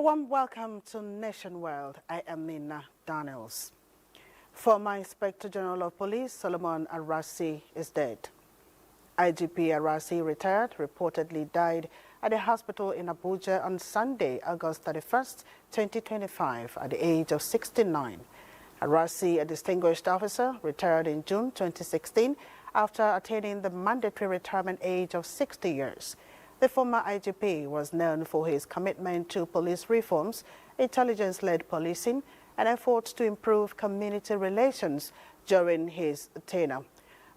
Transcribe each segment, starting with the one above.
A warm welcome to Nation World. I am Nina Daniels. Former Inspector General of Police Solomon Arase is dead. IGP Arase, retired, reportedly died at a hospital in Abuja on Sunday, August 31st, 2025, at the age of 69. Arase, a distinguished officer, retired in June 2016 after attaining the mandatory retirement age of 60 years. The former IGP was known for his commitment to police reforms, intelligence-led policing, and efforts to improve community relations during his tenure.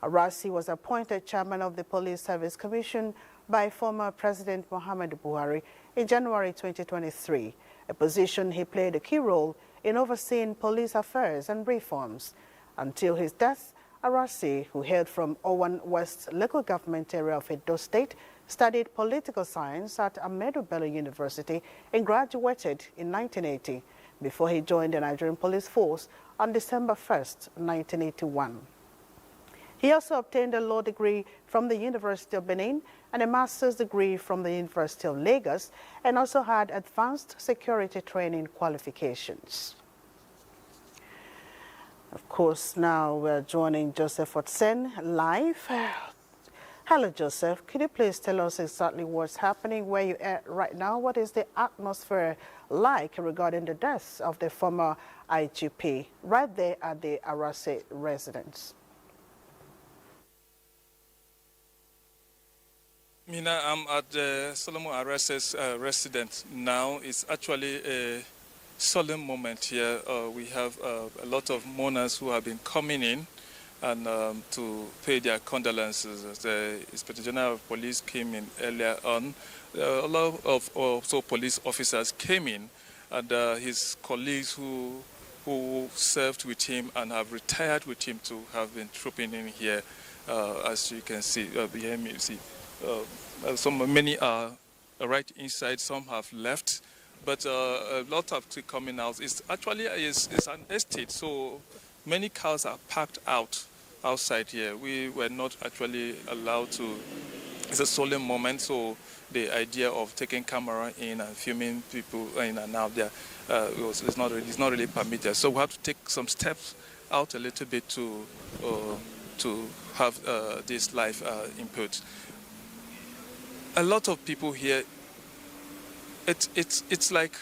Arase was appointed chairman of the Police Service Commission by former President Muhammadu Buhari in January 2023, a position he played a key role in overseeing police affairs and reforms. Until his death, Arase, who hailed from Owan West local government area of Edo State, studied political science at Ahmadu Bello University and graduated in 1980 before he joined the Nigerian Police Force on December 1st, 1981. He also obtained a law degree from the University of Benin and a master's degree from the University of Lagos, and also had advanced security training qualifications. Of course, now we're joining Joseph Otsen live. Hello, Joseph. Could you please tell us exactly what's happening, where you're at right now? What is the atmosphere like regarding the death of the former IGP right there at the Arase residence? Mina, I'm at the Solomon Arase's residence now. It's actually a solemn moment here. We have a lot of mourners who have been coming in and to pay their condolences. The Inspector General of Police came in earlier on. A lot of also police officers came in, and his colleagues who served with him and have retired with him to have been trooping in here. As you can see behind me, you see many are right inside. Some have left, but a lot of coming out. It's actually it's an estate, so many cars are parked outside here. We were not actually allowed to. It's a solemn moment, so the idea of taking camera in and filming people in and out there it's not really permitted. So we have to take some steps out a little bit to have this live input. A lot of people here. It's like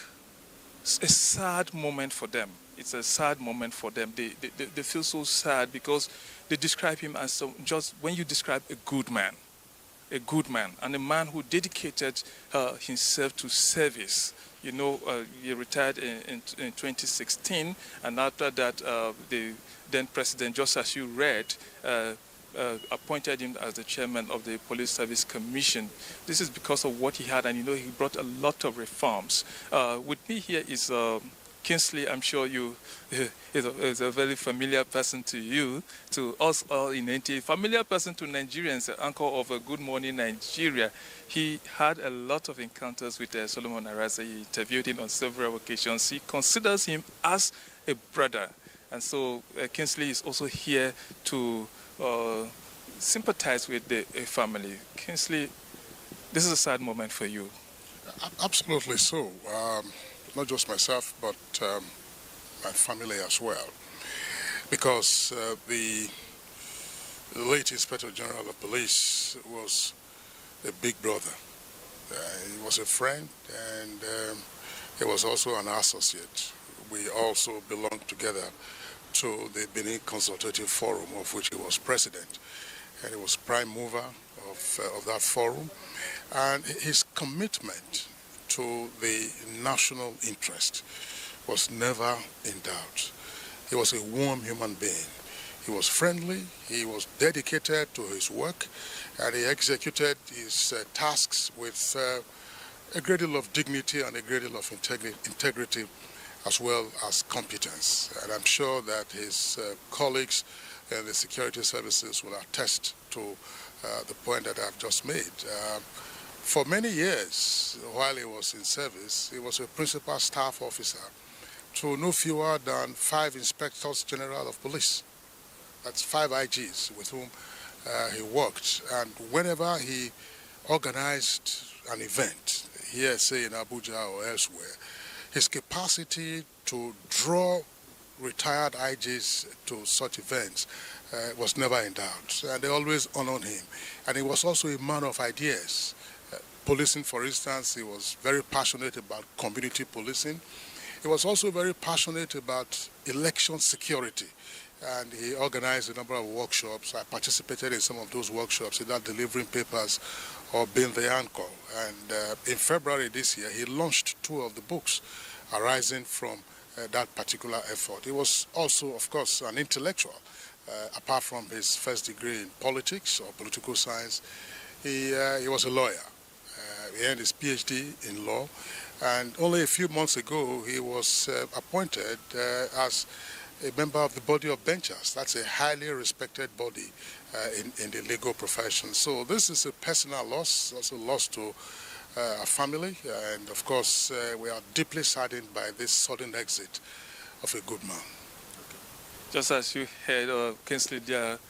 a sad moment for them. It's a sad moment for them. They feel so sad because they describe him as just when you describe a good man, and a man who dedicated himself to service. You know, he retired in 2016, and after that, the then president, just as you read, appointed him as the chairman of the Police Service Commission. This is because of what he had, and you know he brought a lot of reforms. With me here is Kingsley. I'm sure you is a very familiar person to you, to us all in NTA, familiar person to Nigerians, the anchor of Good Morning Nigeria. He had a lot of encounters with Solomon Arase. He interviewed him on several occasions. He considers him as a brother. And so Kingsley is also here to sympathize with the family. Kingsley, this is a sad moment for you. Absolutely so. Not just myself, but my family as well. Because the late Inspector General of Police was a big brother. He was a friend, and he was also an associate. We also belonged together to the Benin Consultative Forum, of which he was president. And he was prime mover of that forum. And his commitment to the national interest was never in doubt. He was a warm human being. He was friendly, he was dedicated to his work, and he executed his tasks with a great deal of dignity and a great deal of integrity as well as competence. And I'm sure that his colleagues in the security services will attest to the point that I've just made. For many years, while he was in service, he was a principal staff officer to no fewer than 5 inspectors general of police. That's 5 IGs with whom he worked. And whenever he organized an event, here, say in Abuja or elsewhere, his capacity to draw retired IGs to such events was never in doubt, and they always honored him. And he was also a man of ideas. Policing, for instance, he was very passionate about community policing. He was also very passionate about election security, and he organized a number of workshops. I participated in some of those workshops, either delivering papers or being the anchor. And in February this year, he launched 2 of the books arising from that particular effort. He was also, of course, an intellectual. Apart from his first degree in politics or political science, he was a lawyer. He earned his PhD in law, and only a few months ago he was appointed as a member of the body of benchers. That's a highly respected body in the legal profession. So this is a personal loss, also loss to our family, and of course we are deeply saddened by this sudden exit of a good man. Just as you heard, Kingsley there,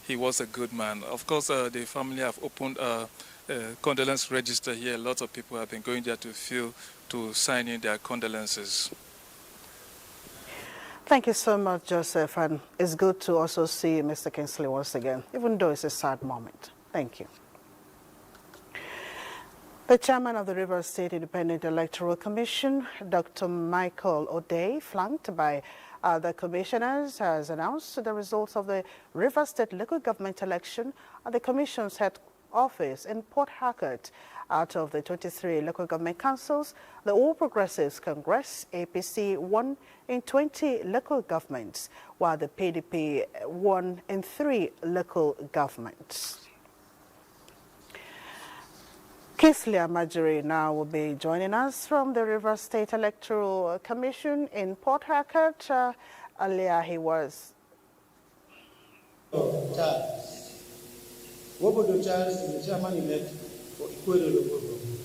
he was a good man. Of course, the family have opened a condolence register here. Lots of people have been going there to sign in their condolences. Thank you so much, Joseph, and it's good to also see Mr. Kingsley once again, even though it's a sad moment. Thank you. The chairman of the Rivers State Independent Electoral Commission, Dr. Michael O'Day, flanked by other commissioners, has announced the results of the Rivers State local government election at the commission's head office in Port Harcourt. Out of the 23 local government councils, the All Progressives Congress, APC, won in 20 local governments, while the PDP won in 3 local governments. Kingsley Amajiri now will be joining us from the Rivers State Electoral Commission in Port Harcourt. Earlier he was... Wobodo Charles is the chairman-elect for Equator Local Government.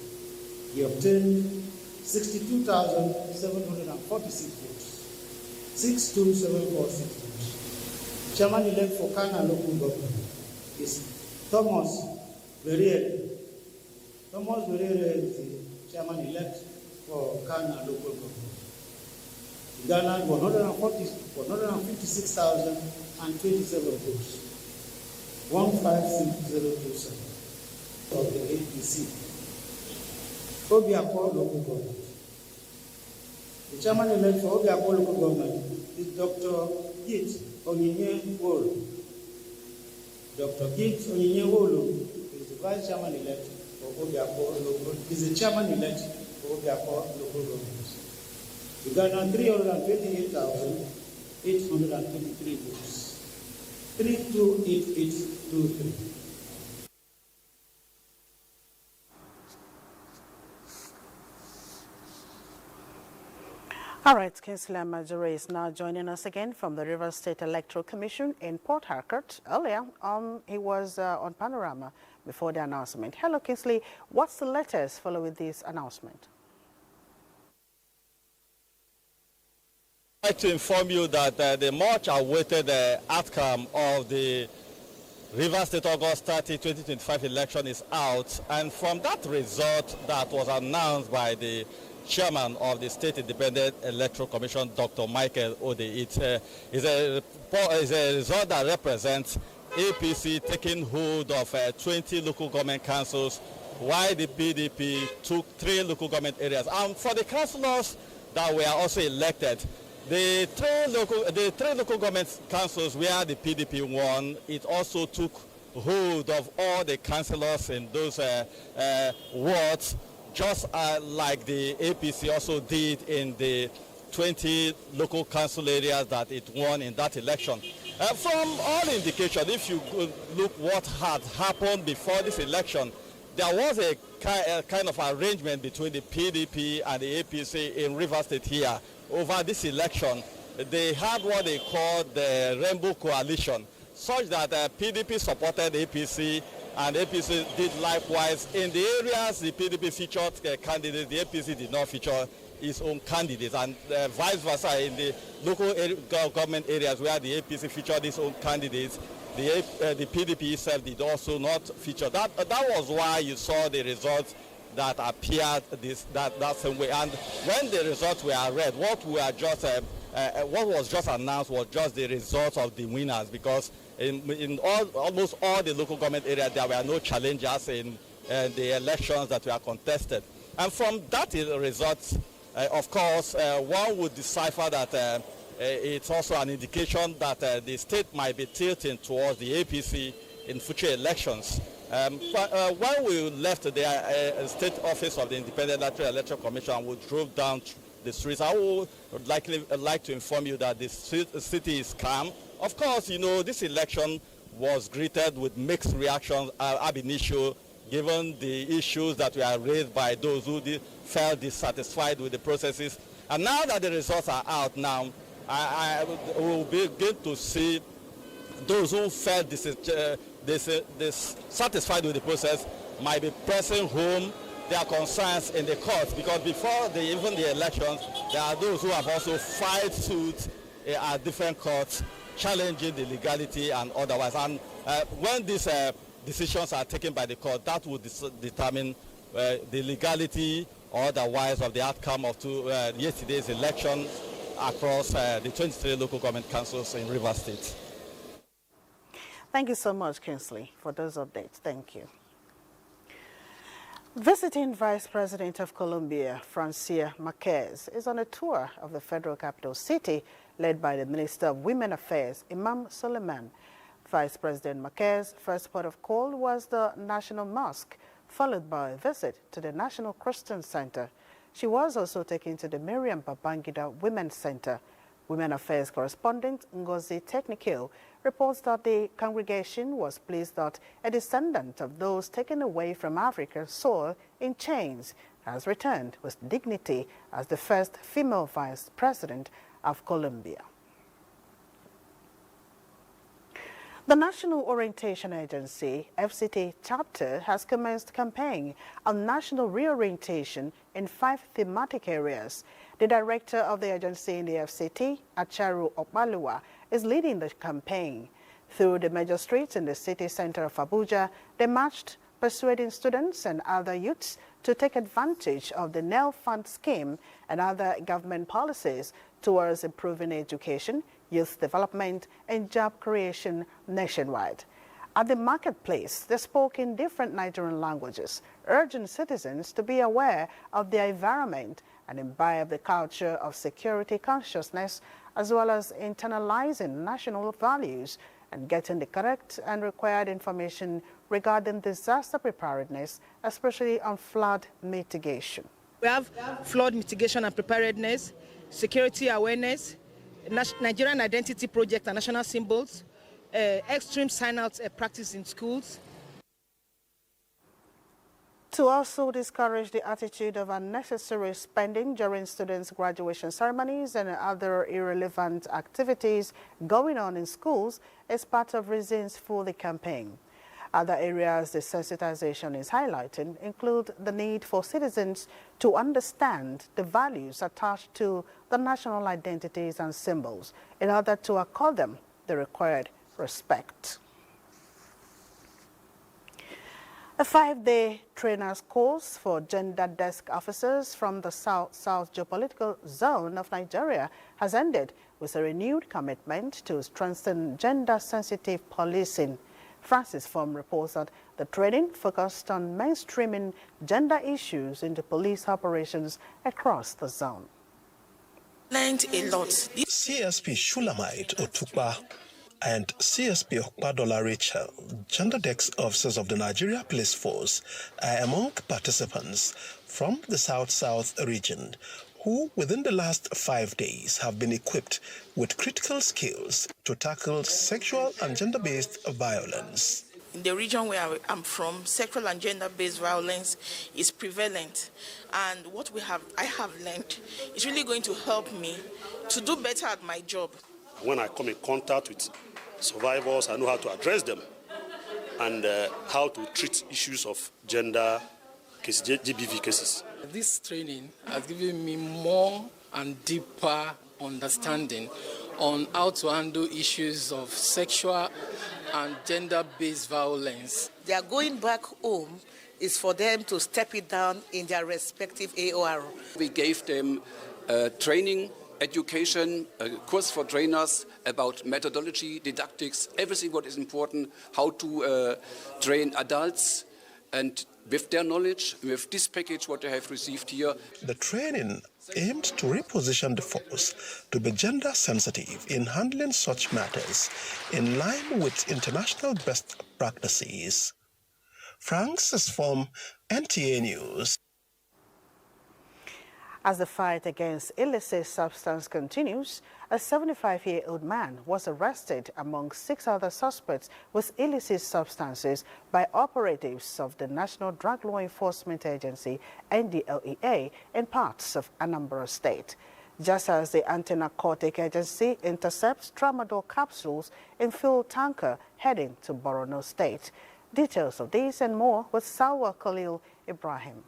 He obtained 62,746 votes, 62,746 votes. Chairman-elect for Kana Local Government is Thomas Verriere. Thomas Verriere is the chairman-elect for Kana Local Government. He garnered 156,027 votes. 156,027 of the APC. Obiako Local Government. The chairman-elect for Obiako Local Government is Dr. Git Onyinye Wolo. Dr. Git Onyinye Wolo is the vice chairman-elect for Obiako Local. Is the chairman-elect for Obiako Local Government. He garnered 328,823 votes. 328823. All right, Kingsley Amajiri is now joining us again from the Rivers State Electoral Commission in Port Harcourt. Earlier, he was on Panorama before the announcement. Hello, Kingsley. What's the latest following this announcement? I'd like to inform you that the much-awaited outcome of the Rivers State August 30, 2025 election is out, and from that result that was announced by the chairman of the State Independent Electoral Commission, Dr. Michael O'Day, it is a result that represents APC taking hold of 20 local government councils, while the PDP took 3 local government areas. And for the councillors that were also elected, the three local government councils where the PDP won, it also took hold of all the councillors in those wards, just like the APC also did in the 20 local council areas that it won in that election. From all indication, if you look what had happened before this election, there was a kind of arrangement between the PDP and the APC in Rivers State here. Over this election, they had what they called the Rainbow Coalition, such that PDP supported APC and APC did likewise. In the areas the PDP featured candidates, the APC did not feature its own candidates, and vice versa in the local government areas where the APC featured its own candidates, the PDP itself did also not feature. That was why you saw the results that appeared that same way. And when the results were read, what was just announced was just the results of the winners, because in almost all the local government areas there were no challengers in the elections that were contested. And from that result, of course, one would decipher that it's also an indication that the state might be tilting towards the APC in future elections. When we left the state office of the Independent Electoral Commission and we drove down the streets, I would like to inform you that the city is calm. Of course, you know, this election was greeted with mixed reactions ab initio, given the issues that were raised by those who felt dissatisfied with the processes. And now that the results are out now, I will begin to see those who felt dissatisfied with the process might be pressing home their concerns in the courts, because before even the elections, there are those who have also filed suits at different courts challenging the legality and otherwise. And when these decisions are taken by the court, that will determine the legality or otherwise of the outcome of yesterday's election across the 23 local government councils in Rivers State. Thank you so much, Kingsley, for those updates. Thank you. Visiting Vice President of Colombia, Francia Marquez, is on a tour of the federal capital city led by the Minister of Women Affairs, Imam Suleiman. Vice President Marquez's first port of call was the National Mosque, followed by a visit to the National Christian Center. She was also taken to the Miriam Babangida Women's Center. Women Affairs correspondent Ngozi Technical reports that the congregation was pleased that a descendant of those taken away from Africa's soil in chains has returned with dignity as the first female vice president of Colombia. The National Orientation Agency, FCT chapter, has commenced campaign on national reorientation in 5 thematic areas. The director of the agency in the FCT, Acharu Okbalua, is leading the campaign. Through the major streets in the city center of Abuja, they marched, persuading students and other youths to take advantage of the NEL Fund scheme and other government policies towards improving education, youth development, and job creation nationwide. At the marketplace, they spoke in different Nigerian languages, urging citizens to be aware of their environment and imbibe the culture of security consciousness, as well as internalizing national values and getting the correct and required information regarding disaster preparedness, especially on flood mitigation. We have flood mitigation and preparedness, security awareness, Nigerian identity project and national symbols, extreme sign-out practice in schools. To also discourage the attitude of unnecessary spending during students' graduation ceremonies and other irrelevant activities going on in schools is part of reasons for the campaign. Other areas the sensitization is highlighting include the need for citizens to understand the values attached to the national identities and symbols in order to accord them the required respect. A 5-day trainers course for gender desk officers from the South Geopolitical Zone of Nigeria has ended with a renewed commitment to strengthen gender-sensitive policing. Francis Form reports that the training focused on mainstreaming gender issues into police operations across the zone. Learned a lot. CSP Shulamite Otukpa and CSP Okpadola Rachel, gender desk officers of the Nigeria Police Force, are among participants from the South-South region who, within the last 5 days, have been equipped with critical skills to tackle sexual and gender-based violence. In the region where I'm from, sexual and gender-based violence is prevalent. And what I have learned is really going to help me to do better at my job. When I come in contact with survivors, I know how to address them and how to treat issues of gender cases, GBV cases. This training has given me more and deeper understanding on how to handle issues of sexual and gender-based violence. They are going back home is for them to step it down in their respective AOR. We gave them training, education, a course for trainers about methodology, didactics, everything what is important, how to train adults, and with their knowledge, with this package what they have received here. The training aimed to reposition the force to be gender sensitive in handling such matters in line with international best practices. Francis from NTA News. As the fight against illicit substance continues, a 75-year-old man was arrested among 6 other suspects with illicit substances by operatives of the National Drug Law Enforcement Agency, NDLEA, in parts of Anambra State. Just as the anti-narcotic agency intercepts tramadol capsules in fuel tanker heading to Borno State. Details of this and more with Salwa Khalil Ibrahim.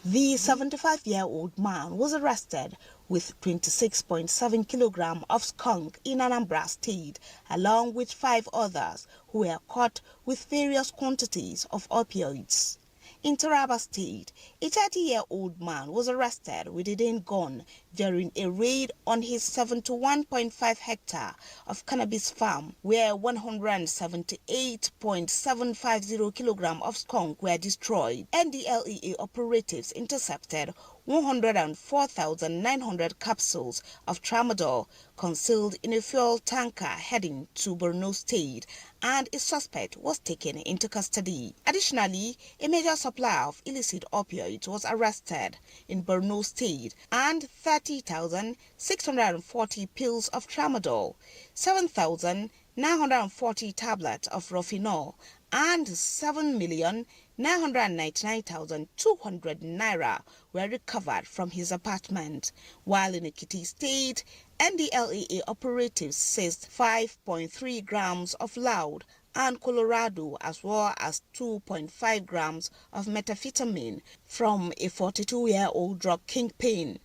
The 75-year-old man was arrested with 26.7 kilograms of skunk in Anambra State, along with 5 others who were caught with various quantities of opioids. In Taraba State, a 30-year-old man was arrested with a Dane gun during a raid on his 71.5 hectare of cannabis farm, where 178.750 kilograms of skunk were destroyed. NDLEA operatives intercepted 104,900 capsules of tramadol concealed in a fuel tanker heading to Borno State, and a suspect was taken into custody. Additionally, a major supplier of illicit opioids was arrested in Borno State, and 30,640 pills of tramadol, 7,940 tablets of Rofinol, and 7,999,200 naira were recovered from his apartment. While in Ekiti State, NDLEA operatives seized 5.3 grams of loud and Colorado, as well as 2.5 grams of methamphetamine from a 42-year-old drug kingpin.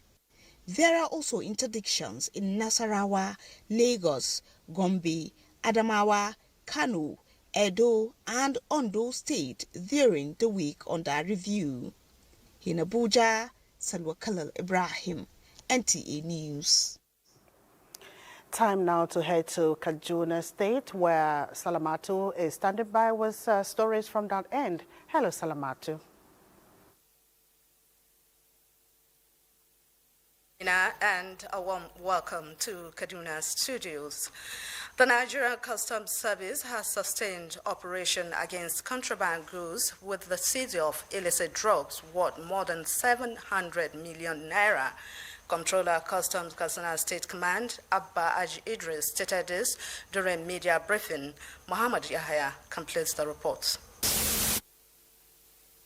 There are also interdictions in Nasarawa, Lagos, Gombe, Adamawa, Kano, Edo, and Ondo State during the week under review. In Abuja, Salwa Khalil Ibrahim, NTA News. Time now to head to Kaduna State, where Salamatu is standing by with stories from that end. Hello, Salamatu. And a warm welcome to Kaduna Studios. The Nigerian Customs Service has sustained operation against contraband goods with the seizure of illicit drugs worth more than 700 million naira. Comptroller Customs Kaduna State Command Abba Aji Idris stated this during media briefing. Muhammad Yahya completes the report.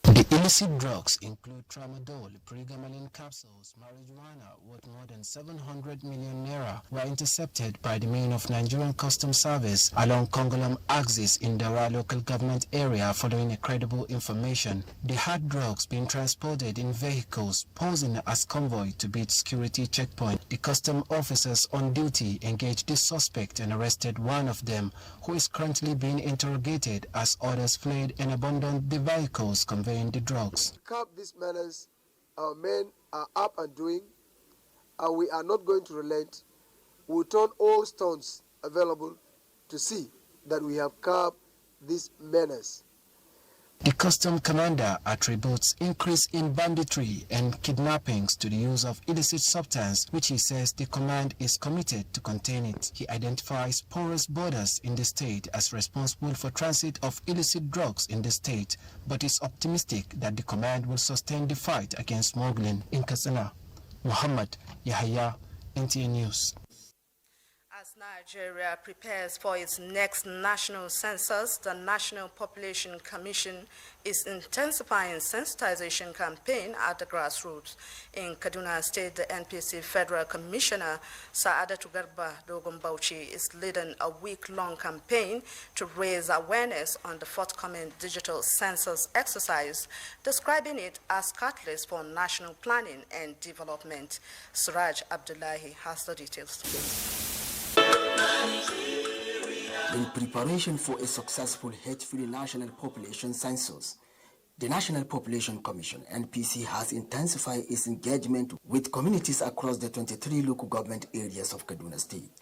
The illicit drugs include tramadol, pregabalin capsules, marijuana worth more than 700 million naira were intercepted by the men of Nigerian Customs Service along Kongolam axis in Daura local government area following a credible information. The hard drugs being transported in vehicles posing as convoy to beat security checkpoint. The custom officers on duty engaged the suspect and arrested one of them, who is currently being interrogated as others fled and abandoned the vehicles conveying the drugs. To curb these menace, our men are up and doing, and we are not going to relent. We will turn all stones available to see that we have curbed this menace. The custom commander attributes increase in banditry and kidnappings to the use of illicit substance, which he says the command is committed to contain it. He identifies porous borders in the state as responsible for transit of illicit drugs in the state, but is optimistic that the command will sustain the fight against smuggling. In Katsina, Muhammad Yahya, NTA News. As Nigeria prepares for its next national census, the National Population Commission is intensifying sensitization campaign at the grassroots. In Kaduna State, the NPC Federal Commissioner Saadatu Garba Dogon Bauchi is leading a week-long campaign to raise awareness on the forthcoming digital census exercise, describing it as catalyst for national planning and development. Suraj Abdullahi has the details. In preparation for a successful hate-free national population census, The National Population Commission, NPC, has intensified its engagement with communities across the 23 local government areas of Kaduna State.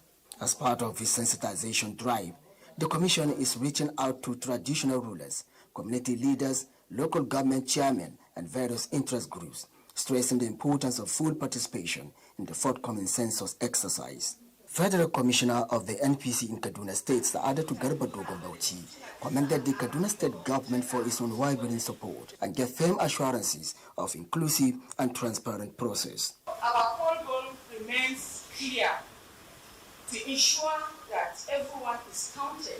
As part of its sensitization drive, the Commission is reaching out to traditional rulers, community leaders, local government chairmen, and various interest groups, stressing the importance of full participation in the forthcoming census exercise. Federal Commissioner of the NPC in Kaduna State, Saadatu Garba Dogon Bauchi, commended the Kaduna State government for its unwavering support and gave firm assurances of inclusive and transparent process. Our core goal remains clear: to ensure that everyone is counted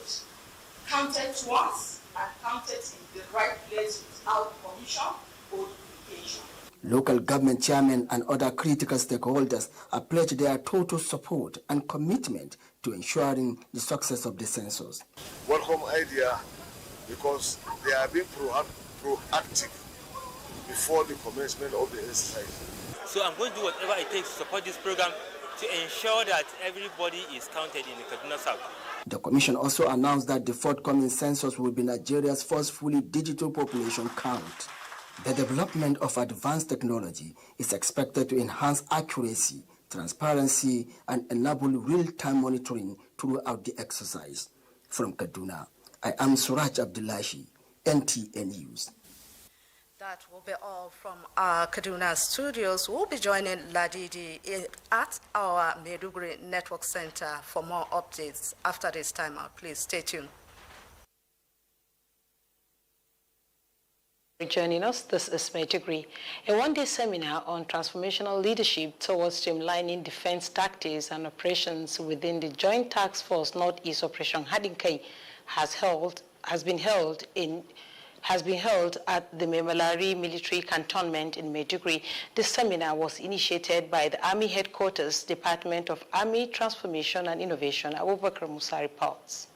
once and counted in the right place without commission or duplication. Local government chairmen and other critical stakeholders have pledged their total support and commitment to ensuring the success of the census. Welcome idea, because they are being proactive before the commencement of the exercise. So I'm going to do whatever it takes to support this program to ensure that everybody is counted in the Kaduna South. The Commission also announced that the forthcoming census will be Nigeria's first fully digital population count. The development of advanced technology is expected to enhance accuracy, transparency, and enable real-time monitoring throughout the exercise. From Kaduna, I am Suraj Abdullahi, NTA News. That will be all from our Kaduna studios. We'll be joining Ladidi at our Maiduguri Network Center for more updates after this timeout. Please stay tuned. Joining us, this is Maiduguri, a one-day seminar on transformational leadership towards streamlining defense tactics and operations within the Joint Task Force Northeast Operation Hadinkai has been held at the Memalari Military Cantonment in Maiduguri. This seminar was initiated by the Army Headquarters, Department of Army Transformation and Innovation. Abubakar Musa reports.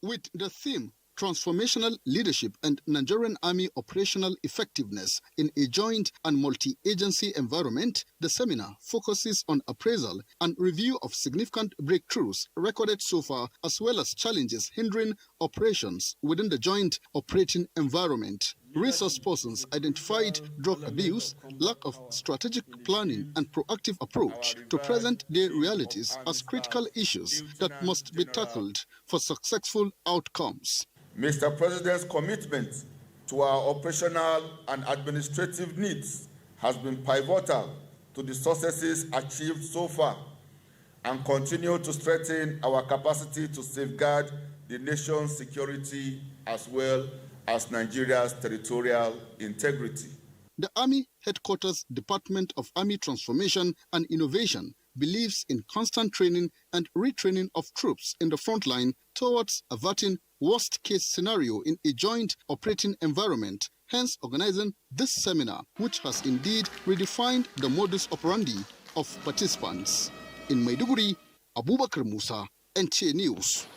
With the theme, Transformational Leadership and Nigerian Army Operational Effectiveness in a Joint and Multi-Agency Environment, the seminar focuses on appraisal and review of significant breakthroughs recorded so far, as well as challenges hindering operations within the joint operating environment. Resource persons identified drug abuse, lack of strategic planning, and proactive approach to present-day realities as critical issues that must be tackled for successful outcomes. Mr. President's commitment to our operational and administrative needs has been pivotal to the successes achieved so far and continue to strengthen our capacity to safeguard the nation's security as well as Nigeria's territorial integrity. The Army Headquarters Department of Army Transformation and Innovation believes in constant training and retraining of troops in the front line towards averting worst-case scenario in a joint operating environment, hence organizing this seminar, which has indeed redefined the modus operandi of participants. In Maiduguri, Abubakar Musa, NTA News.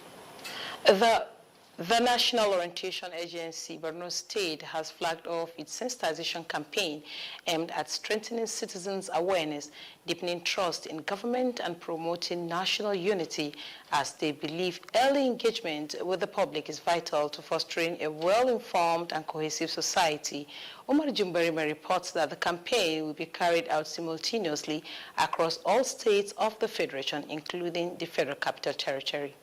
The National Orientation Agency, Borno State, has flagged off its sensitization campaign aimed at strengthening citizens' awareness, deepening trust in government, and promoting national unity, as they believe early engagement with the public is vital to fostering a well-informed and cohesive society. Omar Jumbarima reports that the campaign will be carried out simultaneously across all states of the Federation, including the Federal Capital Territory.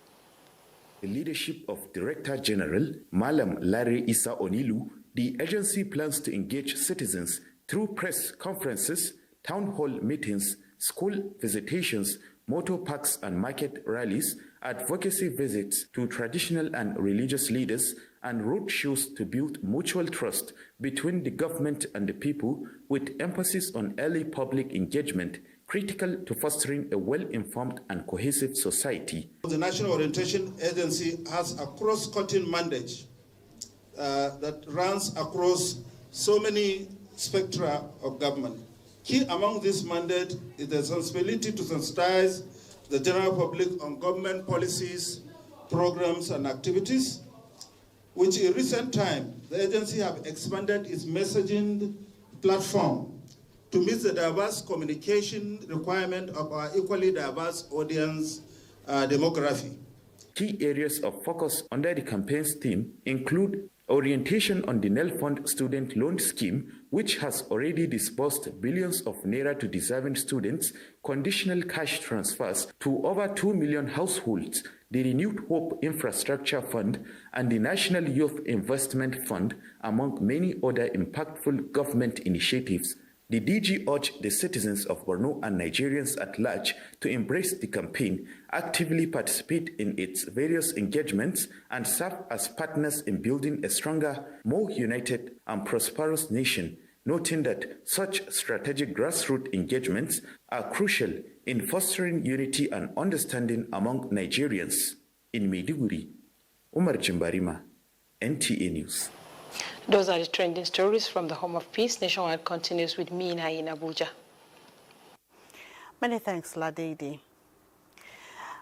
The leadership of Director General Malam Larry Issa Onilu, the agency plans to engage citizens through press conferences, town hall meetings, school visitations, motor parks and market rallies, advocacy visits to traditional and religious leaders, and road shows to build mutual trust between the government and the people, with emphasis on early public engagement, critical to fostering a well-informed and cohesive society. The National Orientation Agency has a cross-cutting mandate that runs across so many spectra of government. Key among this mandate is the responsibility to sensitize the general public on government policies, programs, and activities, which in recent time, the agency have expanded its messaging platform to meet the diverse communication requirement of our equally diverse audience demography. Key areas of focus under the campaign's theme include Orientation on the Nelfund student loan scheme, which has already disbursed billions of naira to deserving students, conditional cash transfers to over 2 million households, the Renewed Hope Infrastructure Fund, and the National Youth Investment Fund, among many other impactful government initiatives. The DG urged the citizens of Borno and Nigerians at large to embrace the campaign, actively participate in its various engagements, and serve as partners in building a stronger, more united, and prosperous nation, noting that such strategic grassroots engagements are crucial in fostering unity and understanding among Nigerians. In Maiduguri, Umar Jimbarima, NTA News. Those are the trending stories from the Home of Peace. Nationwide continues with Mina in Abuja. Many thanks, Ladidi.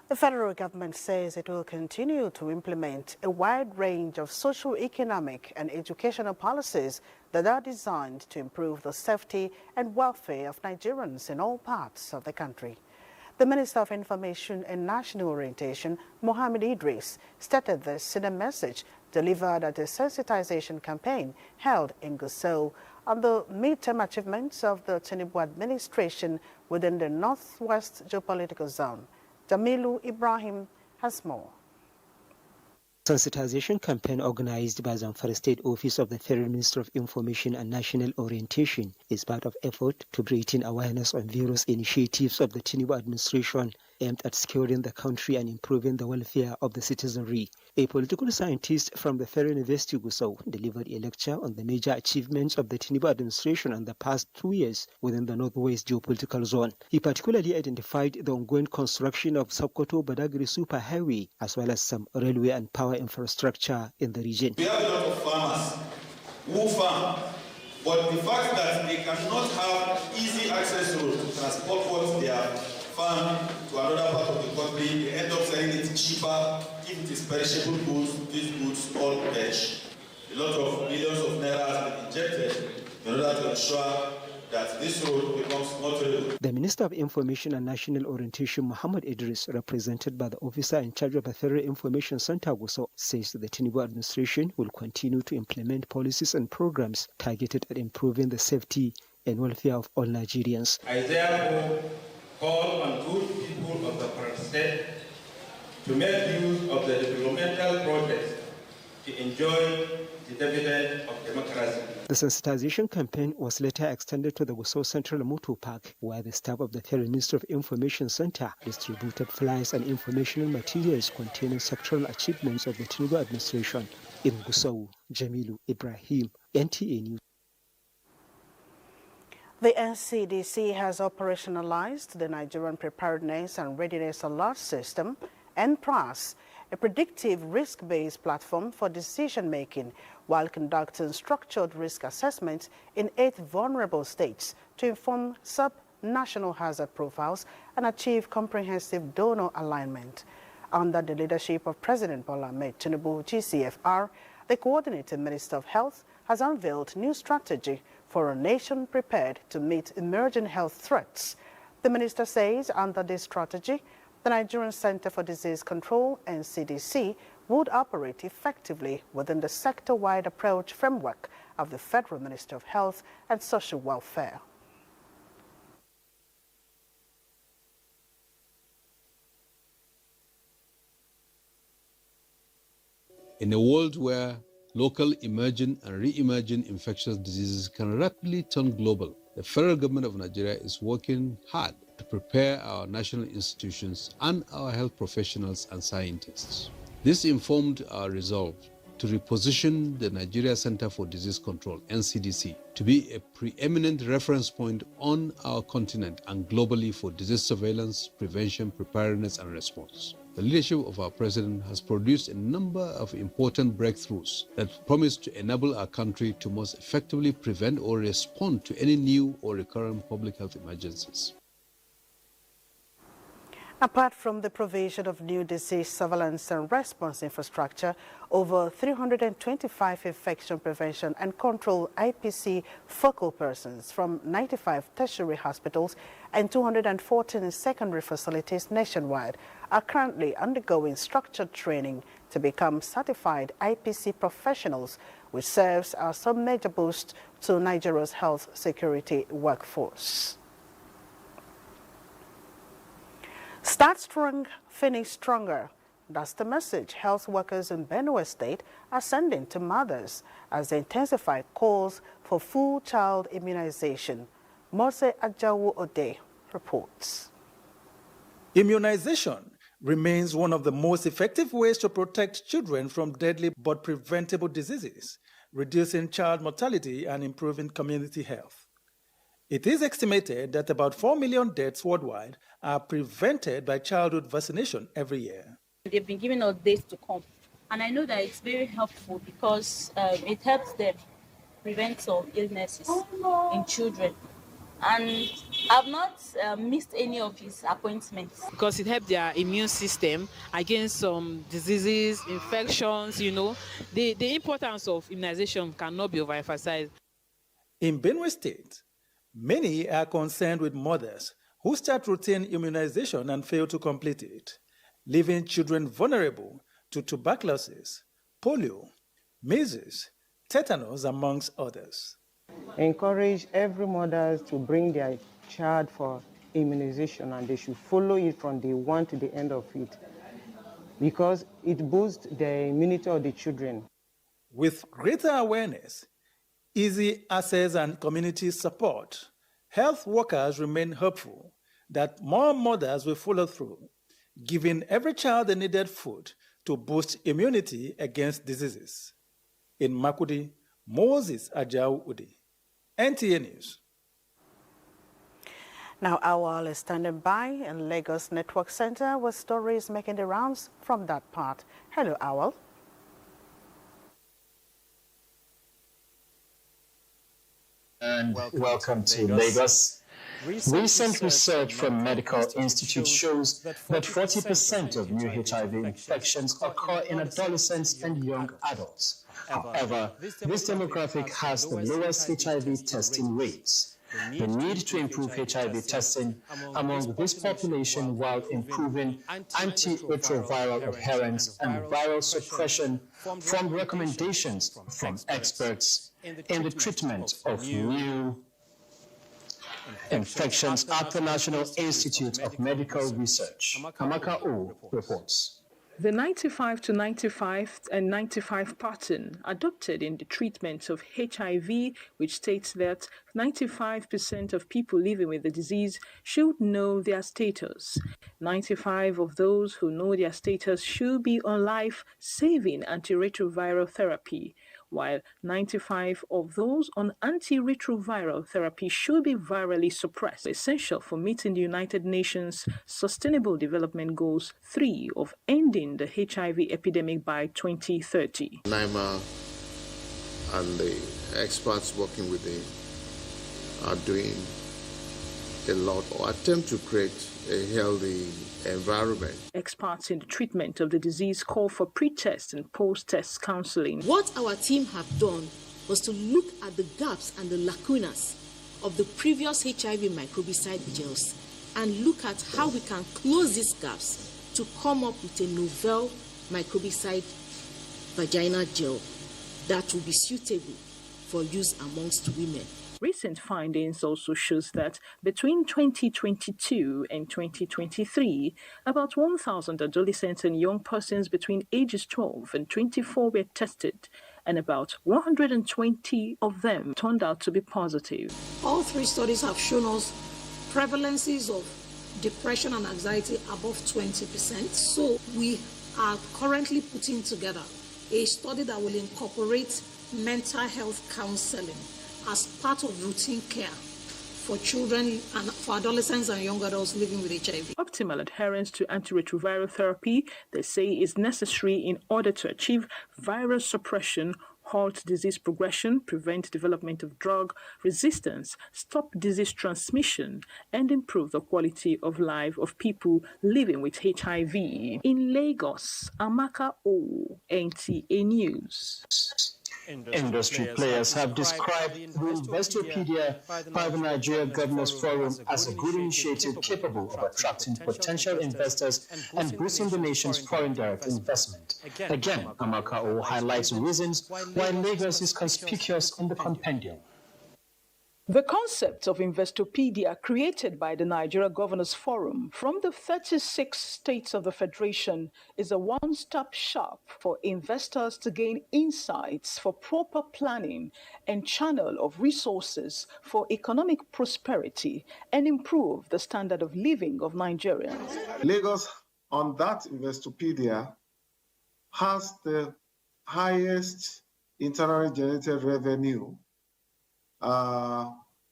The federal government says it will continue to implement a wide range of socio-economic and educational policies that are designed to improve the safety and welfare of Nigerians in all parts of the country. The Minister of Information and National Orientation, Mohammed Idris, stated this in a message delivered at a sensitization campaign held in Gusau on the midterm achievements of the Tinubu administration within the Northwest Geopolitical Zone. Jamilu Ibrahim has more. Sensitization campaign organized by Zamfara State Office of the Federal Minister of Information and National Orientation is part of effort to create awareness on various initiatives of the Tinubu administration aimed at securing the country and improving the welfare of the citizenry. A political scientist from the Federal University Gusau delivered a lecture on the major achievements of the Tinubu administration in the past 2 years within the Northwest Geopolitical Zone. He particularly identified the ongoing construction of Sokoto-Badagry Superhighway as well as some railway and power infrastructure in the region. We have a lot of farmers who farm, but the fact that they cannot have easy access to transport what they are farm to another part of the country, they end up selling it cheaper. If it is perishable goods, these goods all perish. A lot of millions of naira have been injected in order to ensure that this road becomes more terrible. The Minister of Information and National Orientation, Muhammad Idris, represented by the officer in charge of the Federal Information Center, Gusau, says the Tinubu administration will continue to implement policies and programs targeted at improving the safety and welfare of all Nigerians. I therefore call on good people of the state to make use of the developmental process to enjoy the dividend of democracy. The sensitization campaign was later extended to the Gusau Central Motor Park, where the staff of the Federal Ministry of Information Center distributed flyers and informational materials containing sectoral achievements of the Tinubu administration. In Gusau, Jamilu Ibrahim, NTA News. The NCDC has operationalized the Nigerian Preparedness and Readiness Alert System, NPRAS, a predictive risk-based platform for decision-making, while conducting structured risk assessments in 8 vulnerable states to inform sub-national hazard profiles and achieve comprehensive donor alignment. Under the leadership of President Bola Ahmed Tinubu, GCFR, the Coordinating Minister of Health has unveiled new strategy for a nation prepared to meet emerging health threats. The minister says under this strategy, the Nigerian Center for Disease Control, NCDC, would operate effectively within the sector-wide approach framework of the Federal Ministry of Health and Social Welfare. In a world where local emerging and re-emerging infectious diseases can rapidly turn global, the federal government of Nigeria is working hard to prepare our national institutions and our health professionals and scientists. This informed our resolve to reposition the Nigeria Center for Disease Control, NCDC, to be a preeminent reference point on our continent and globally for disease surveillance, prevention, preparedness, and response. The leadership of our president has produced a number of important breakthroughs that promise to enable our country to most effectively prevent or respond to any new or recurrent public health emergencies. Apart from the provision of new disease surveillance and response infrastructure, over 325 infection prevention and control IPC focal persons from 95 tertiary hospitals and 214 secondary facilities nationwide are currently undergoing structured training to become certified IPC professionals, which serves as some major boost to Nigeria's health security workforce. Start strong, finish stronger. That's the message health workers in Benue State are sending to mothers as they intensify calls for full child immunization. Mose Ajawu Ode reports. Immunization remains one of the most effective ways to protect children from deadly but preventable diseases, reducing child mortality and improving community health. It is estimated that about 4 million deaths worldwide are prevented by childhood vaccination every year. They've been giving us days to come, and I know that it's very helpful because it helps them prevent some illnesses in children. And I've not missed any of his appointments. Because it helps their immune system against some diseases, infections, you know. The importance of immunization cannot be overemphasized. In Benue State, many are concerned with mothers who start routine immunization and fail to complete it, leaving children vulnerable to tuberculosis, polio, measles, tetanus, amongst others. Encourage every mother to bring their child for immunization, and they should follow it from day one to the end of it because it boosts the immunity of the children. With greater awareness, easy access and community support, health workers remain hopeful that more mothers will follow through, giving every child the needed food to boost immunity against diseases. In Makudi, Moses Ajau Udi, NTA News. Now, Awal is standing by in Lagos Network Center with stories making the rounds from that part. Hello, Awal. And welcome to Lagos. Recent research from medical institutes shows that 40% of new HIV infections occur in adolescents and young adults. However, this demographic has the lowest HIV testing rates. The need to improve HIV testing among this population while improving antiretroviral adherence and viral suppression from recommendations from experts in the treatment of new infections at the National Institute of Medical Research. Amaka O reports. The 95 to 95 and 95 pattern adopted in the treatment of HIV, which states that 95% of people living with the disease should know their status. 95 of those who know their status should be on life-saving antiretroviral therapy, while 95 of those on antiretroviral therapy should be virally suppressed, essential for meeting the United Nations Sustainable Development Goals 3 of ending the HIV epidemic by 2030. NIMA and the experts working with him are doing a lot or attempt to create a healthy environment. Experts in the treatment of the disease call for pre-test and post-test counseling. What our team have done was to look at the gaps and the lacunas of the previous HIV microbicide gels and look at how we can close these gaps to come up with a novel microbicide vaginal gel that will be suitable for use amongst women. Recent findings also shows that between 2022 and 2023, about 1,000 adolescents and young persons between ages 12 and 24 were tested, and about 120 of them turned out to be positive. All three studies have shown us prevalences of depression and anxiety above 20%. So we are currently putting together a study that will incorporate mental health counseling as part of routine care for children and for adolescents and young adults living with HIV. Optimal adherence to antiretroviral therapy, they say, is necessary in order to achieve viral suppression, halt disease progression, prevent development of drug resistance, stop disease transmission, and improve the quality of life of people living with HIV. In Lagos, Amaka O, NTA News. Industry players have described the Investopedia by the Nigeria Governors Forum as a good initiative capable of attracting potential investors and boosting the nation's foreign direct investment. Again, Amaka O highlights reasons why Lagos is conspicuous in the compendium. The concept of Investopedia, created by the Nigeria Governors Forum from the 36 states of the Federation, is a one-stop shop for investors to gain insights for proper planning and channel of resources for economic prosperity and improve the standard of living of Nigerians. Lagos, on that Investopedia, has the highest internally generated revenue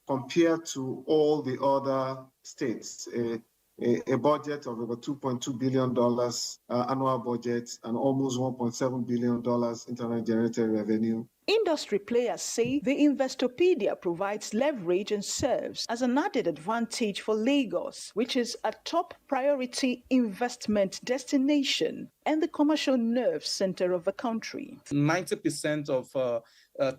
compared to all the other states, a budget of about $2.2 billion annual budget and almost $1.7 billion internally generated revenue. Industry players say the Investopedia provides leverage and serves as an added advantage for Lagos, which is a top priority investment destination and the commercial nerve center of the country. 90% of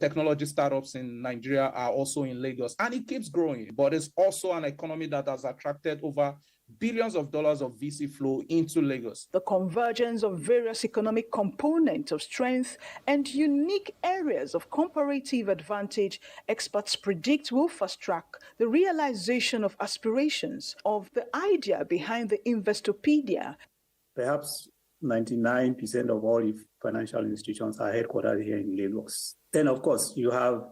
technology startups in Nigeria are also in Lagos, and it keeps growing. But it's also an economy that has attracted over billions of dollars of VC flow into Lagos. The convergence of various economic components of strength and unique areas of comparative advantage, experts predict will fast-track the realization of aspirations of the idea behind the Investopedia. Perhaps 99% of all financial institutions are headquartered here in Lagos. Then, of course, you have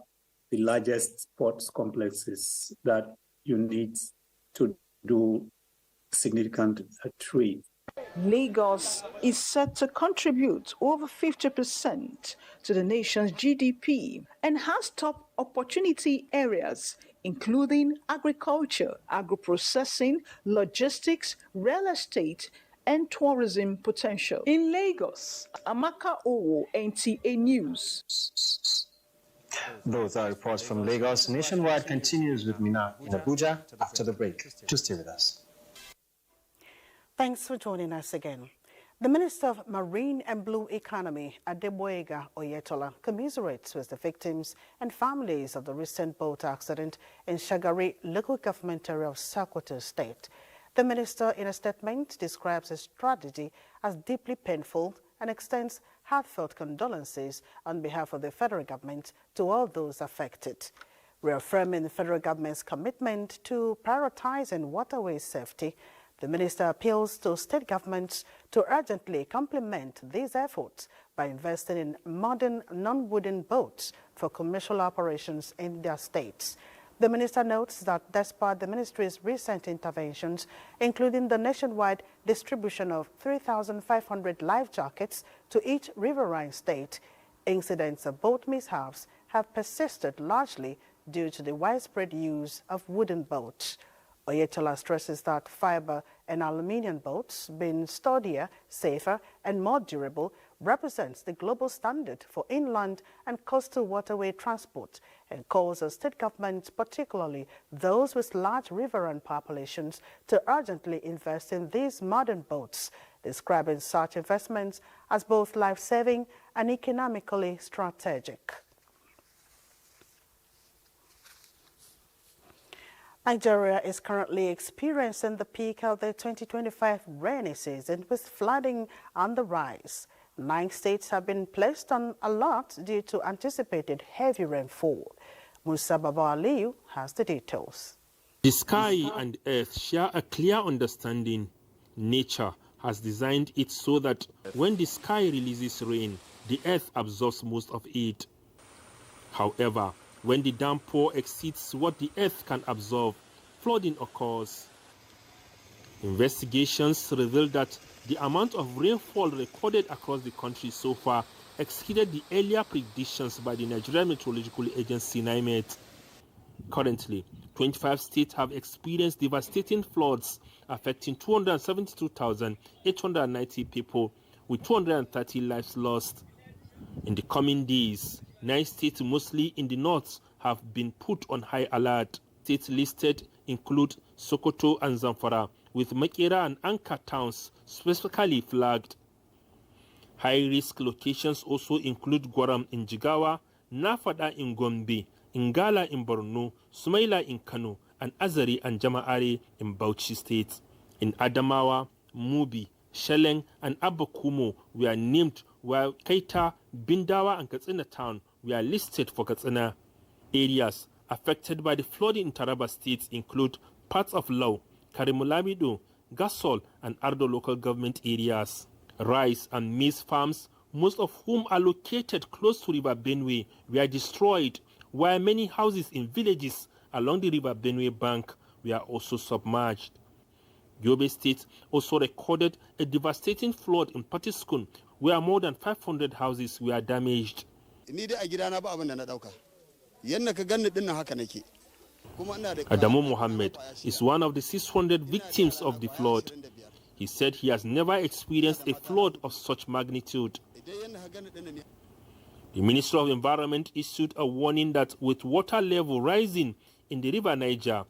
the largest sports complexes that you need to do significant trade. Lagos is set to contribute over 50% to the nation's GDP and has top opportunity areas, including agriculture, agro-processing, logistics, real estate, and tourism potential. In Lagos, Amaka Owo, NTA News. Those are reports from Lagos. Nationwide continues with Mina in Abuja after the break. Do stay with us. Thanks for joining us again. The Minister of Marine and Blue Economy, Adeboyega Oyetola, commiserates with the victims and families of the recent boat accident in Shagari, local government area of Sokoto State. The minister, in a statement, describes his tragedy as deeply painful and extends heartfelt condolences on behalf of the federal government to all those affected. Reaffirming the federal government's commitment to prioritizing waterway safety, the minister appeals to state governments to urgently complement these efforts by investing in modern non-wooden boats for commercial operations in their states. The minister notes that despite the ministry's recent interventions, including the nationwide distribution of 3,500 life jackets to each riverine state, incidents of boat mishaps have persisted largely due to the widespread use of wooden boats. Oyetola stresses that fiber and aluminium boats, being sturdier, safer, and more durable, represents the global standard for inland and coastal waterway transport and calls on state governments, particularly those with large riverine populations, to urgently invest in these modern boats, describing such investments as both life-saving and economically strategic. Nigeria is currently experiencing the peak of the 2025 rainy season with flooding on the rise. 9 states have been placed on alert due to anticipated heavy rainfall. Musa Baba Aliyu has the details. The sky and earth share a clear understanding. Nature has designed it so that when the sky releases rain, the earth absorbs most of it. However, when the downpour exceeds what the earth can absorb, flooding occurs. Investigations reveal that the amount of rainfall recorded across the country so far exceeded the earlier predictions by the Nigerian Meteorological Agency, NIMET. Currently, 25 states have experienced devastating floods affecting 272,890 people, with 230 lives lost. In the coming days, 9 states, mostly in the north, have been put on high alert. States listed include Sokoto and Zamfara, with Makera and Anka towns specifically flagged. High-risk locations also include Gwaram in Jigawa, Nafada in Gombe, Ngala in Borno, Sumaila in Kano, and Azari and Jama'are in Bauchi State. In Adamawa, Mubi, Sheleng, and Abakumo were named, while Kaita, Bindawa, and Katsina town were listed for Katsina. Areas affected by the flooding in Taraba State include parts of Lau, Karimulamido, Gasol, and Ardo local government areas. Rice and maize farms, most of whom are located close to River Benue, were destroyed, while many houses in villages along the River Benue bank were also submerged. Yobe State also recorded a devastating flood in Patiskun, where more than 500 houses were damaged. Adamu Mohammed is one of the 600 victims of the flood. He said he has never experienced a flood of such magnitude. The Ministry of Environment issued a warning that with water level rising in the River Niger,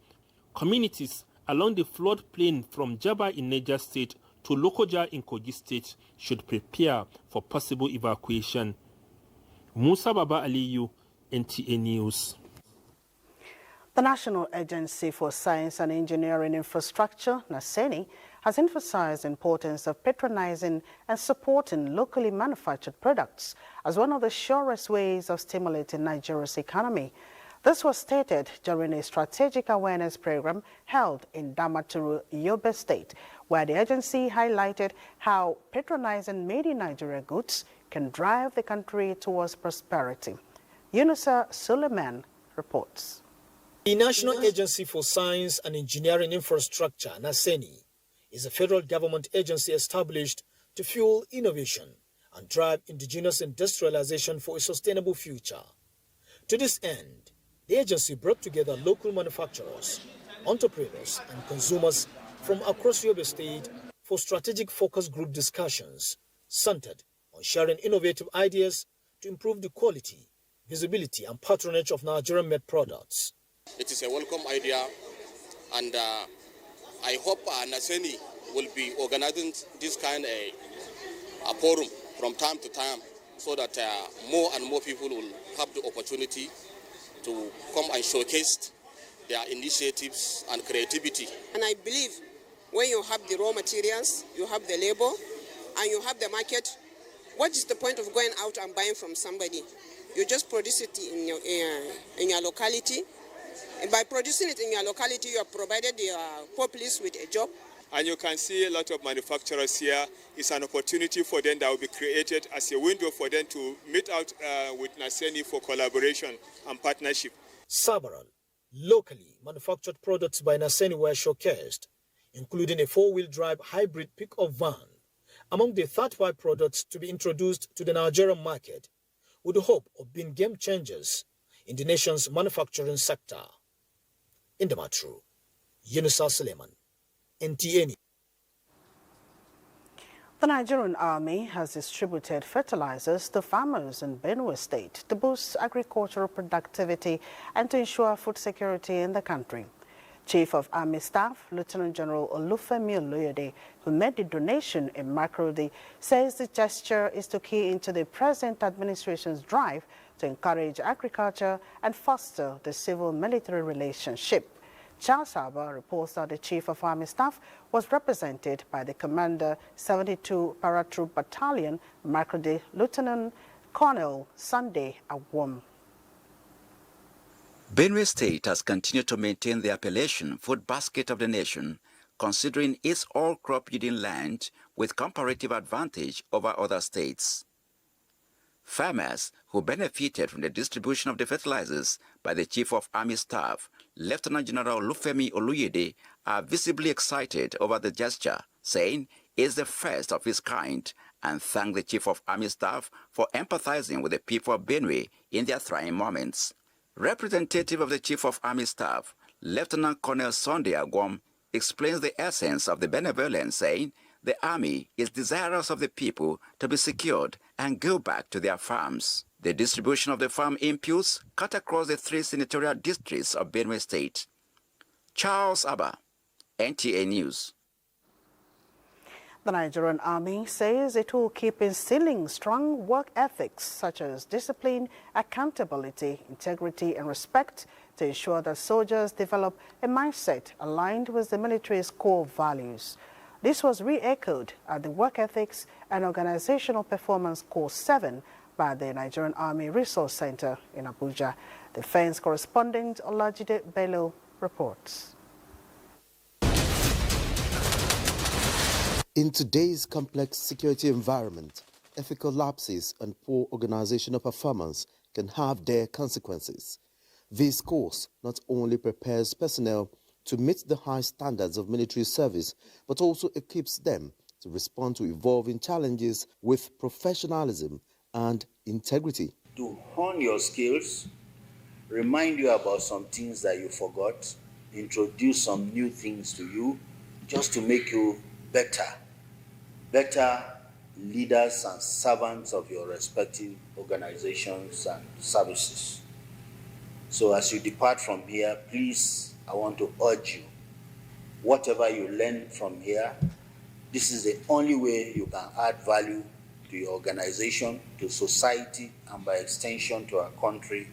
communities along the floodplain from Jaba in Niger State to Lokoja in Kogi State should prepare for possible evacuation. Musa Baba Aliyu, NTA News. The National Agency for Science and Engineering Infrastructure, NASENI, has emphasized the importance of patronizing and supporting locally manufactured products as one of the surest ways of stimulating Nigeria's economy. This was stated during a strategic awareness program held in Damaturu, Yobe State, where the agency highlighted how patronizing made-in-Nigeria goods can drive the country towards prosperity. Yunusa Suleiman reports. The National Agency for Science and Engineering Infrastructure, NASENI, is a federal government agency established to fuel innovation and drive indigenous industrialization for a sustainable future. To this end, the agency brought together local manufacturers, entrepreneurs, and consumers from across Yobe State for strategic focus group discussions centered on sharing innovative ideas to improve the quality, visibility, and patronage of Nigerian-made products. It is a welcome idea, and I hope NASENI will be organizing this kind of forum from time to time so that more and more people will have the opportunity to come and showcase their initiatives and creativity. And I believe when you have the raw materials, you have the labor, and you have the market, what is the point of going out and buying from somebody? You just produce it in your locality. And by producing it in your locality, you have provided your populace with a job. And you can see a lot of manufacturers here. It's an opportunity for them that will be created as a window for them to meet out with NASENI for collaboration and partnership. Several locally manufactured products by NASENI were showcased, including a four-wheel drive hybrid pick-up van, among the 35 products to be introduced to the Nigerian market, with the hope of being game changers in the nation's manufacturing sector. In Damaturu, Yunusa Suleiman, NTA. The Nigerian Army has distributed fertilizers to farmers in Benue State to boost agricultural productivity and to ensure food security in the country. Chief of Army Staff, Lieutenant General Olufemi Oluyede, who made the donation in Makurdi, says the gesture is to key into the present administration's drive to encourage agriculture and foster the civil-military relationship. Charles Harbour reports that the Chief of Army Staff was represented by the Commander 72 Paratroop Battalion, Makurdi, Lieutenant Colonel Sunday Agwom. Benue State has continued to maintain the appellation food basket of the nation, considering its all-crop yielding land with comparative advantage over other states. Farmers who benefited from the distribution of the fertilizers by the Chief of Army Staff, Lieutenant General Olufemi Oluyede, are visibly excited over the gesture, saying it's the first of its kind, and thank the Chief of Army Staff for empathizing with the people of Benue in their trying moments. Representative of the Chief of Army Staff, Lieutenant Colonel Sunday Agwom, explains the essence of the benevolence, saying the Army is desirous of the people to be secured and go back to their farms. The distribution of the farm inputs cut across the 3 senatorial districts of Benue State. Charles Abba, NTA News. The Nigerian Army says it will keep instilling strong work ethics such as discipline, accountability, integrity, and respect to ensure that soldiers develop a mindset aligned with the military's core values. This was re-echoed at the Work Ethics and Organizational Performance Course 7 by the Nigerian Army Resource Center in Abuja. Defense correspondent Olajide Bello reports. In today's complex security environment, ethical lapses and poor organizational performance can have their consequences. This course not only prepares personnel to meet the high standards of military service, but also equips them to respond to evolving challenges with professionalism and integrity. To hone your skills, remind you about some things that you forgot, introduce some new things to you, just to make you better leaders and servants of your respective organizations and services. So as you depart from here, please, I want to urge you, whatever you learn from here, this is the only way you can add value to your organization, to society, and by extension to our country,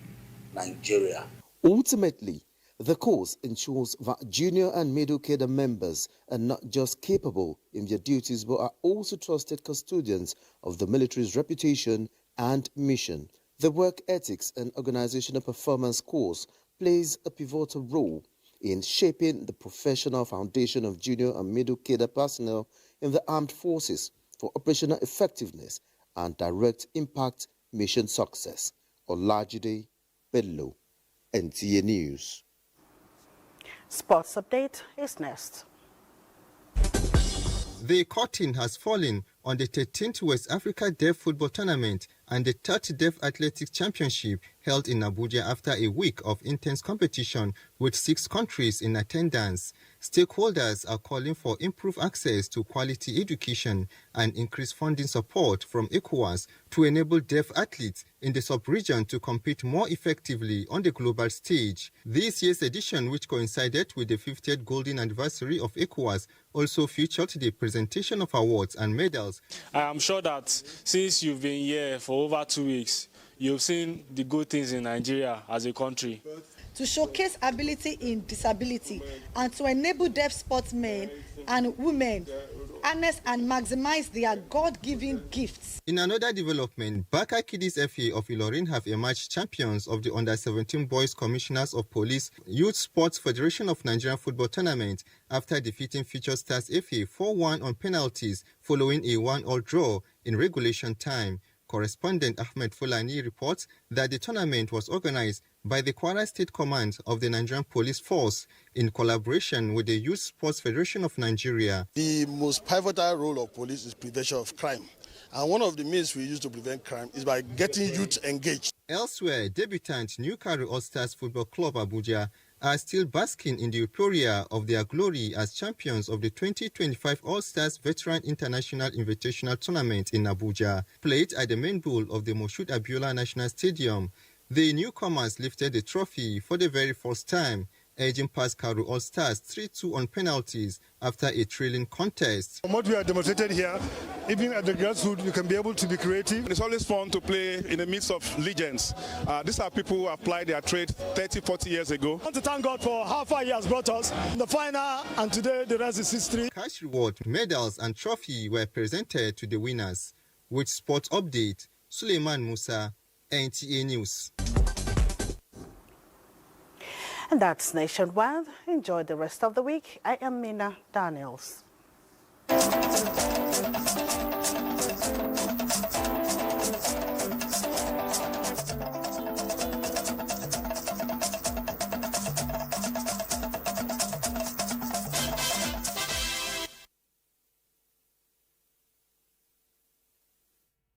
Nigeria. Ultimately, the course ensures that junior and middle cadre members are not just capable in their duties but are also trusted custodians of the military's reputation and mission. The Work Ethics and Organizational Performance course plays a pivotal role in shaping the professional foundation of junior and middle cadre personnel in the armed forces for operational effectiveness and direct impact mission success. Olajide Bello, NTA News. Sports update is next. The curtain has fallen on the 13th West Africa Deaf Football Tournament and the 3rd Deaf Athletics Championship held in Abuja after a week of intense competition with 6 countries in attendance. Stakeholders are calling for improved access to quality education and increased funding support from ECOWAS to enable deaf athletes in the sub-region to compete more effectively on the global stage. This year's edition, which coincided with the 50th golden anniversary of ECOWAS, also featured the presentation of awards and medals. I am sure that since you've been here for over 2 weeks, you've seen the good things in Nigeria as a country. To showcase ability in disability and to enable deaf sportsmen and women harness and maximize their God-given gifts. In another development, Baka Kiddies FA of Ilorin have emerged champions of the Under-17 Boys Commissioners of Police Youth Sports Federation of Nigerian Football Tournament after defeating Future Stars FA 4-1 on penalties following a 1-1 draw in regulation time. Correspondent Ahmed Fulani reports that the tournament was organized by the Kwara State Command of the Nigerian Police Force in collaboration with the Youth Sports Federation of Nigeria. The most pivotal role of police is prevention of crime. And one of the means we use to prevent crime is by getting youth engaged. Elsewhere, debutant Newcastle All-Stars Football Club Abuja are still basking in the euphoria of their glory as champions of the 2025 All-Stars Veteran International Invitational Tournament in Abuja, played at the main bowl of the Moshood Abiola National Stadium. The newcomers lifted the trophy for the very first time, edging past Karu All-Stars 3-2 on penalties after a thrilling contest. What we have demonstrated here, even at the grassroots, you can be able to be creative. It's always fun to play in the midst of legends. These are people who applied their trade 30, 40 years ago. I want to thank God for how far He has brought us in the final, and today the rest is history. Cash reward, medals and trophy were presented to the winners. With sports update, Suleiman Musa, NTA News. And that's Nationwide. Enjoy the rest of the week. I am Mina Daniels.